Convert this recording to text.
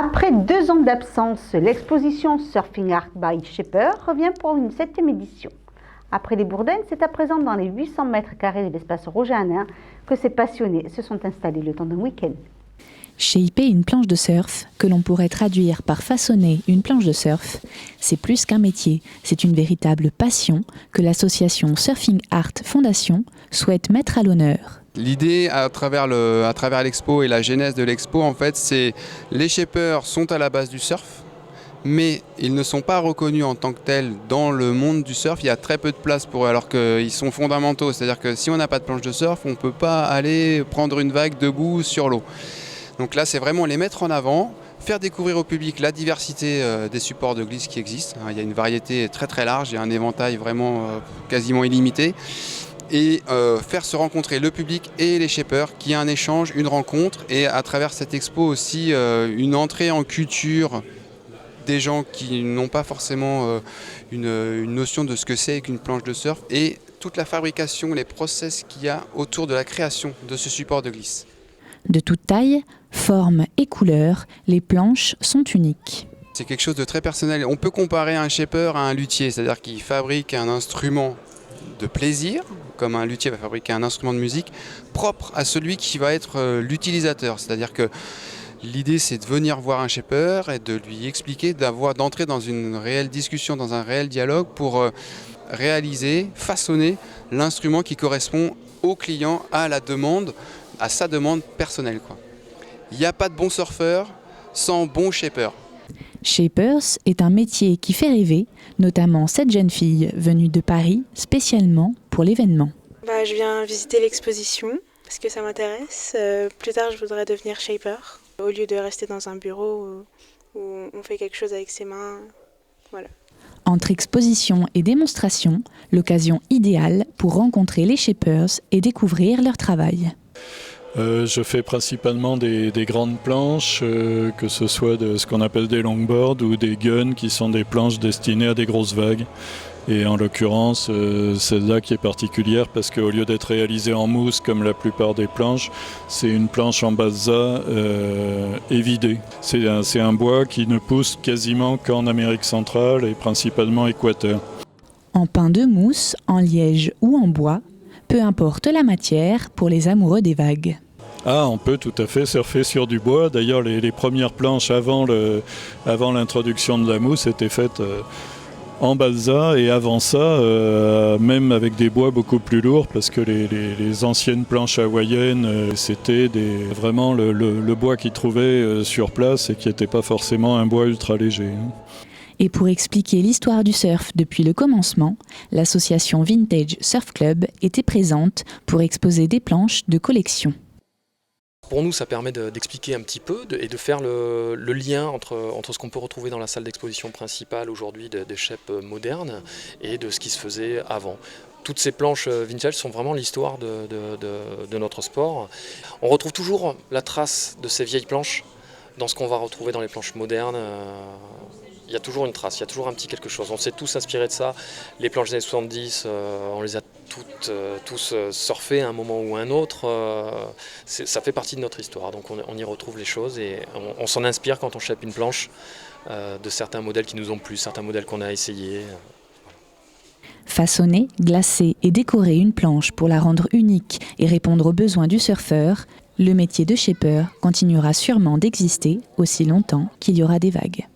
Après 2 ans d'absence, l'exposition Surfing Art by Shaper revient pour une 7e édition. Après les Bourdaines, c'est à présent dans les 800 mètres carrés de l'espace Roger Hanin que ces passionnés se sont installés le temps d'un week-end. Shaper une planche de surf, que l'on pourrait traduire par façonner une planche de surf, c'est plus qu'un métier, c'est une véritable passion que l'association Surfing Art Fondation souhaite mettre à l'honneur. L'idée à travers l'expo et la genèse de l'expo, en fait, c'est les shapers sont à la base du surf, mais ils ne sont pas reconnus en tant que tels dans le monde du surf. Il y a très peu de place pour eux, alors qu'ils sont fondamentaux. C'est-à-dire que si on n'a pas de planche de surf, on ne peut pas aller prendre une vague debout sur l'eau. Donc là, c'est vraiment les mettre en avant, faire découvrir au public la diversité des supports de glisse qui existent. Il y a une variété très très large, il y a un éventail vraiment quasiment illimité. Et faire se rencontrer le public et les shapers, qu'il y ait un échange, une rencontre, et à travers cette expo aussi une entrée en culture des gens qui n'ont pas forcément une notion de ce que c'est qu'une planche de surf, et toute la fabrication, les process qu'il y a autour de la création de ce support de glisse. De toute taille, forme et couleur, les planches sont uniques. C'est quelque chose de très personnel. On peut comparer un shaper à un luthier, c'est-à-dire qu'il fabrique un instrument de plaisir, comme un luthier va fabriquer un instrument de musique, propre à celui qui va être l'utilisateur. C'est-à-dire que l'idée, c'est de venir voir un shaper et de lui expliquer, d'entrer dans une réelle discussion, dans un réel dialogue pour réaliser, façonner l'instrument qui correspond au client, à la demande, à sa demande personnelle, quoi. Il n'y a pas de bon surfeur sans bon shaper. Shapers est un métier qui fait rêver, notamment cette jeune fille venue de Paris spécialement pour l'événement. Je viens visiter l'exposition parce que ça m'intéresse. Plus tard, je voudrais devenir shaper au lieu de rester dans un bureau où on fait quelque chose avec ses mains. Voilà. Entre exposition et démonstration, l'occasion idéale pour rencontrer les shapers et découvrir leur travail. Je fais principalement des grandes planches, que ce soit de ce qu'on appelle des longboards ou des guns qui sont des planches destinées à des grosses vagues. Et en l'occurrence, celle-là qui est particulière parce qu'au lieu d'être réalisée en mousse comme la plupart des planches, c'est une planche en balsa évidée. C'est un bois qui ne pousse quasiment qu'en Amérique centrale et principalement Équateur. En pin de mousse, en liège ou en bois, peu importe la matière pour les amoureux des vagues. On peut tout à fait surfer sur du bois. D'ailleurs, les premières planches avant l'introduction de la mousse étaient faites en balsa, et avant ça, même avec des bois beaucoup plus lourds, parce que les anciennes planches hawaïennes, c'était vraiment le bois qu'ils trouvaient sur place et qui n'était pas forcément un bois ultra léger. Et pour expliquer l'histoire du surf depuis le commencement, l'association Vintage Surf Club était présente pour exposer des planches de collection. Pour nous, ça permet d'expliquer un petit peu et de faire le lien entre ce qu'on peut retrouver dans la salle d'exposition principale aujourd'hui des shapes modernes et de ce qui se faisait avant. Toutes ces planches vintage sont vraiment l'histoire de notre sport. On retrouve toujours la trace de ces vieilles planches dans ce qu'on va retrouver dans les planches modernes. Il y a toujours une trace, il y a toujours un petit quelque chose. On s'est tous inspirés de ça. Les planches des années 70, on les a tous surfées à un moment ou à un autre. Ça fait partie de notre histoire, donc on y retrouve les choses et on s'en inspire quand on shape une planche de certains modèles qui nous ont plu, certains modèles qu'on a essayés. Façonner, glacer et décorer une planche pour la rendre unique et répondre aux besoins du surfeur, le métier de shaper continuera sûrement d'exister aussi longtemps qu'il y aura des vagues.